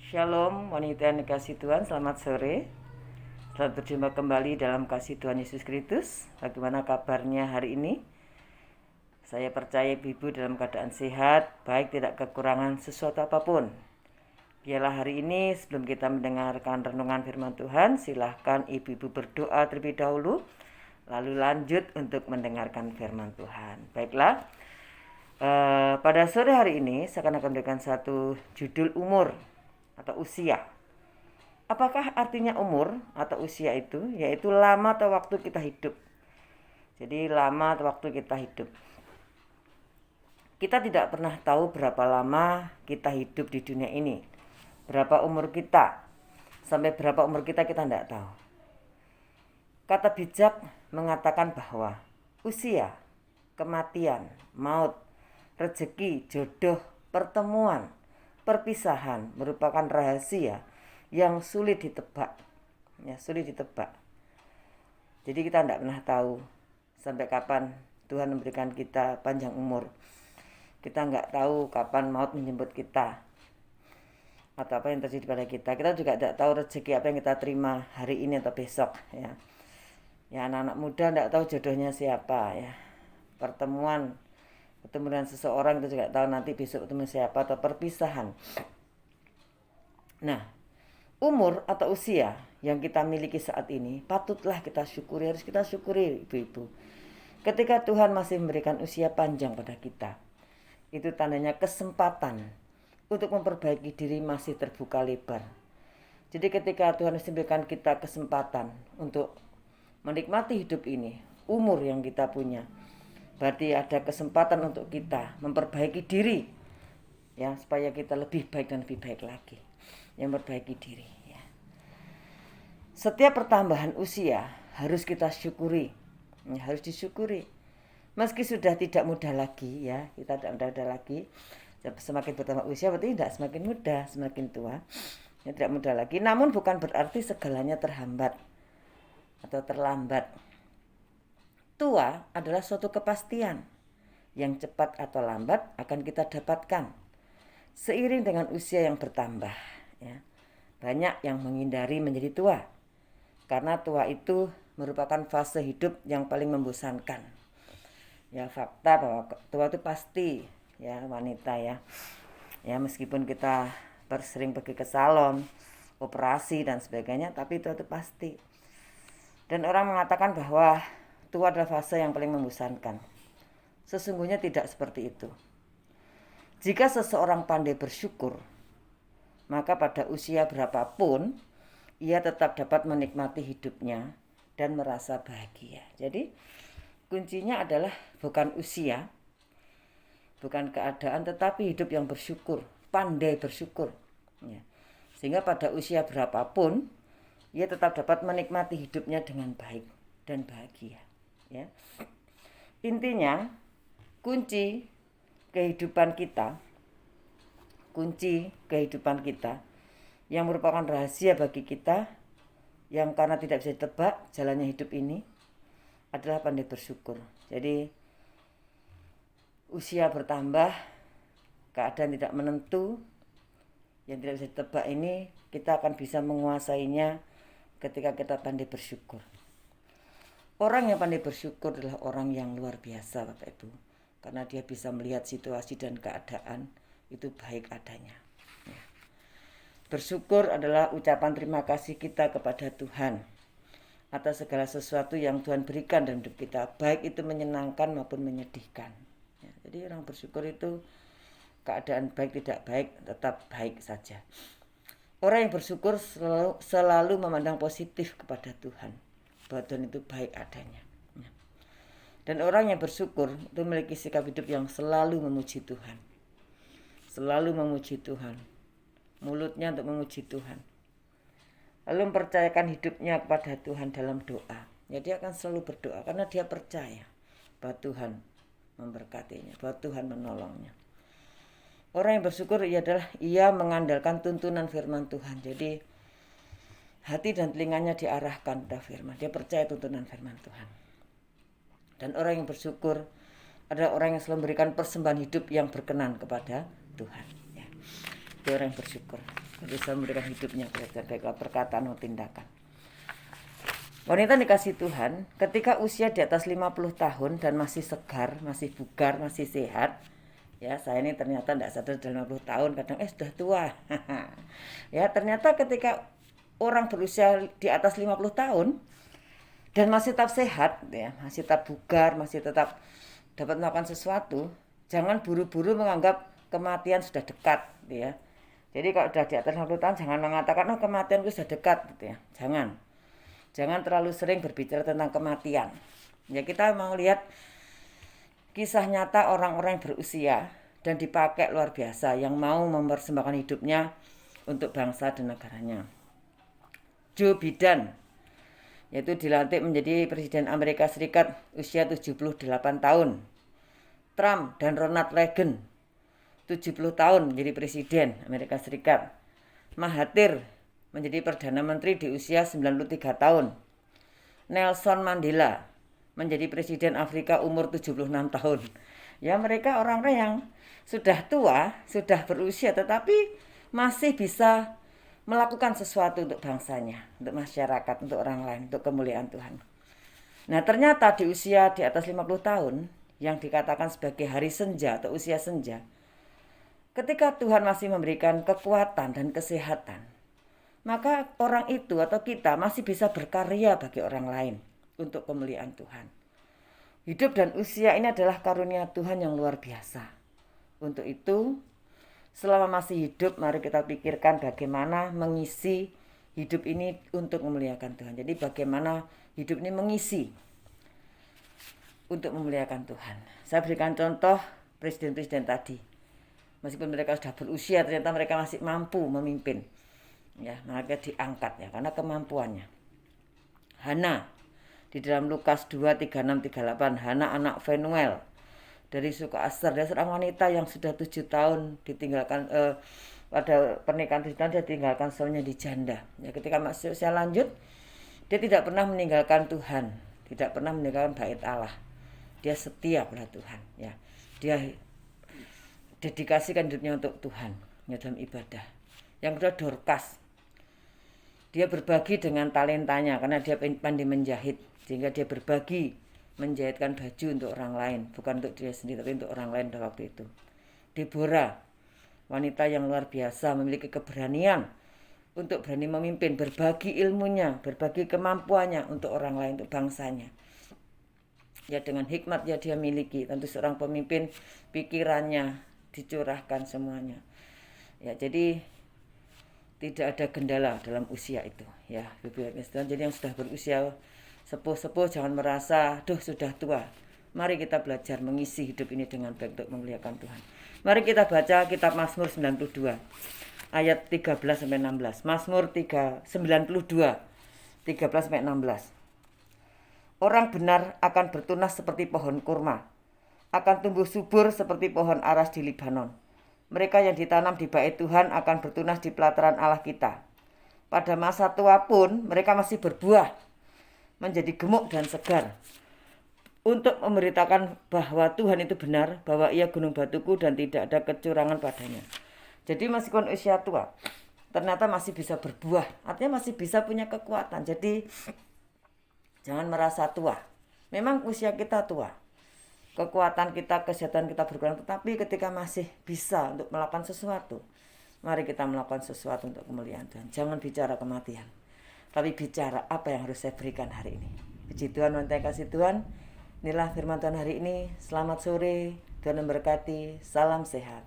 Shalom wanita yang dikasih Tuhan, selamat sore. Selamat berjumpa kembali dalam kasih Tuhan Yesus Kristus. Bagaimana kabarnya hari ini? Saya percaya ibu dalam keadaan sehat, baik tidak kekurangan sesuatu apapun. Biarlah hari ini sebelum kita mendengarkan renungan firman Tuhan, silahkan ibu-ibu berdoa terlebih dahulu, lalu lanjut untuk mendengarkan firman Tuhan. Baiklah, pada sore hari ini saya akan memberikan satu judul umur atau usia. Apakah artinya umur atau usia itu? Yaitu lama atau waktu kita hidup. Jadi lama atau waktu kita hidup. Kita tidak pernah tahu berapa lama kita hidup di dunia ini. Berapa umur kita. Sampai berapa umur kita tidak tahu. Kata bijak mengatakan bahwa usia, kematian, maut, rezeki, jodoh, pertemuan, perpisahan merupakan rahasia yang sulit ditebak. Sulit ditebak. Jadi kita tidak pernah tahu sampai kapan Tuhan memberikan kita panjang umur. Kita nggak tahu kapan maut menjemput kita atau apa yang terjadi pada kita. Kita juga tidak tahu rezeki apa yang kita terima hari ini atau besok. Ya, anak-anak muda tidak tahu jodohnya siapa. Pertemuan ketemu dengan seseorang kita juga tahu nanti besok ketemu siapa, atau perpisahan. Nah, umur atau usia yang kita miliki saat ini patutlah kita syukuri, harus kita syukuri ibu-ibu. Ketika Tuhan masih memberikan usia panjang pada kita, itu tandanya kesempatan untuk memperbaiki diri masih terbuka lebar. Jadi ketika Tuhan memberikan kita kesempatan untuk menikmati hidup ini, umur yang kita punya, berarti ada kesempatan untuk kita memperbaiki diri, supaya kita lebih baik dan lebih baik lagi, memperbaiki diri. Setiap pertambahan usia harus kita syukuri, harus disyukuri. Meski sudah tidak muda lagi, kita tidak muda lagi. Semakin bertambah usia berarti tidak semakin muda, semakin tua, tidak muda lagi. Namun bukan berarti segalanya terhambat atau terlambat. Tua adalah suatu kepastian yang cepat atau lambat akan kita dapatkan seiring dengan usia yang bertambah. Banyak yang menghindari menjadi tua karena tua itu merupakan fase hidup yang paling membosankan. Fakta bahwa tua itu pasti wanita meskipun kita sering pergi ke salon, operasi dan sebagainya, tapi tua itu pasti. Dan orang mengatakan bahwa tua adalah fase yang paling membosankan. Sesungguhnya tidak seperti itu. Jika seseorang pandai bersyukur, maka pada usia berapapun ia tetap dapat menikmati hidupnya dan merasa bahagia. Jadi kuncinya adalah bukan usia, bukan keadaan, tetapi hidup yang bersyukur, pandai bersyukur. Sehingga pada usia berapapun ia tetap dapat menikmati hidupnya dengan baik dan bahagia. Intinya kunci kehidupan kita yang merupakan rahasia bagi kita, yang karena tidak bisa ditebak jalannya hidup ini, adalah pandai bersyukur. Jadi usia bertambah, keadaan tidak menentu yang tidak bisa ditebak ini, kita akan bisa menguasainya ketika kita pandai bersyukur. Orang yang pandai bersyukur adalah orang yang luar biasa, Bapak Ibu, karena dia bisa melihat situasi dan keadaan itu baik adanya. Bersyukur adalah ucapan terima kasih kita kepada Tuhan atas segala sesuatu yang Tuhan berikan dalam hidup kita, baik itu menyenangkan maupun menyedihkan. Jadi orang bersyukur itu keadaan baik tidak baik tetap baik saja. Orang yang bersyukur selalu memandang positif kepada Tuhan, bahwa Tuhan itu baik adanya. Dan orang yang bersyukur itu memiliki sikap hidup yang selalu memuji Tuhan. Selalu memuji Tuhan. Mulutnya untuk memuji Tuhan. Lalu mempercayakan hidupnya kepada Tuhan dalam doa. Dia akan selalu berdoa karena dia percaya bahwa Tuhan memberkatinya, bahwa Tuhan menolongnya. Orang yang bersyukur adalah ia mengandalkan tuntunan firman Tuhan. Jadi hati dan telinganya diarahkan pada firman. Dia percaya tuntunan firman Tuhan. Dan orang yang bersyukur adalah orang yang selalu memberikan persembahan hidup yang berkenan kepada Tuhan. Itu orang yang bersyukur, bisa memberikan hidupnya baik perkataan maupun tindakan. Wanita dikasih Tuhan ketika usia di atas 50 tahun dan masih segar, masih bugar, masih sehat. Ya, saya ini ternyata tidak sadar sudah 50 tahun, kadang sudah tua. Ya, ternyata ketika orang berusia di atas 50 tahun dan masih tetap sehat, ya, masih tetap bugar, masih tetap dapat melakukan sesuatu, jangan buru-buru menganggap kematian sudah dekat, ya. Jadi kalau sudah di atas 50 tahun jangan mengatakan kematian itu sudah dekat, gitu ya. Jangan terlalu sering berbicara tentang kematian. Ya, kita mau lihat kisah nyata orang-orang yang berusia dan dipakai luar biasa yang mau mempersembahkan hidupnya untuk bangsa dan negaranya. Joe Biden, yaitu dilantik menjadi Presiden Amerika Serikat usia 78 tahun. Trump dan Ronald Reagan, 70 tahun menjadi Presiden Amerika Serikat. Mahathir menjadi Perdana Menteri di usia 93 tahun. Nelson Mandela menjadi Presiden Afrika umur 76 tahun. Ya, mereka orang-orang yang sudah tua, sudah berusia, tetapi masih bisa melakukan sesuatu untuk bangsanya, untuk masyarakat, untuk orang lain, untuk kemuliaan Tuhan. Nah, ternyata di usia di atas 50 tahun, yang dikatakan sebagai hari senja atau usia senja, ketika Tuhan masih memberikan kekuatan dan kesehatan, maka orang itu atau kita masih bisa berkarya bagi orang lain untuk kemuliaan Tuhan. Hidup dan usia ini adalah karunia Tuhan yang luar biasa. Untuk itu, selama masih hidup, mari kita pikirkan bagaimana mengisi hidup ini untuk memuliakan Tuhan. Jadi bagaimana hidup ini mengisi untuk memuliakan Tuhan. Saya berikan contoh presiden-presiden tadi. Meskipun mereka sudah berusia, ternyata mereka masih mampu memimpin. Ya, mereka diangkat ya karena kemampuannya. Hana di dalam Lukas 2, 36, 38, Hana anak Fanuel dari suku Aser, dia seorang wanita yang sudah 7 tahun ditinggalkan pada pernikahan 7 tahun dia tinggalkan suaminya di janda. Ya, ketika masih usia lanjut, dia tidak pernah meninggalkan Tuhan, tidak pernah meninggalkan bait Allah. Dia setia pada Tuhan, ya. Dia dedikasikan hidupnya untuk Tuhan, ya, dalam ibadah. Yang kedua Dorcas. Dia berbagi dengan talentanya karena dia pandai menjahit, sehingga dia berbagi menjahitkan baju untuk orang lain, bukan untuk dia sendiri tapi untuk orang lain pada waktu itu. Deborah, wanita yang luar biasa, memiliki keberanian untuk berani memimpin, berbagi ilmunya, berbagi kemampuannya untuk orang lain, untuk bangsanya. Ya, dengan hikmat yang dia miliki, tentu seorang pemimpin pikirannya dicurahkan semuanya. Ya, jadi tidak ada kendala dalam usia itu, ya, jadi yang sudah berusia sepuh-sepuh jangan merasa sudah tua. Mari kita belajar mengisi hidup ini dengan baik untuk memuliakan Tuhan. Mari kita baca kitab Mazmur 92 ayat 13 sampai 16. Mazmur 92 13 sampai 16. Orang benar akan bertunas seperti pohon kurma, akan tumbuh subur seperti pohon aras di Libanon. Mereka yang ditanam di bait Tuhan akan bertunas di pelataran Allah kita. Pada masa tua pun mereka masih berbuah, menjadi gemuk dan segar. Untuk memberitakan bahwa Tuhan itu benar, bahwa ia gunung batuku dan tidak ada kecurangan padanya. Jadi meskipun usia tua, ternyata masih bisa berbuah. Artinya masih bisa punya kekuatan. Jadi jangan merasa tua. Memang usia kita tua, kekuatan kita, kesehatan kita berkurang, tetapi ketika masih bisa untuk melakukan sesuatu, mari kita melakukan sesuatu untuk kemuliaan Tuhan. Jangan bicara kematian, tapi bicara apa yang harus saya berikan hari ini. Puji Tuhan, wanita kasih Tuhan, inilah firman Tuhan hari ini. Selamat sore, Tuhan memberkati, salam sehat.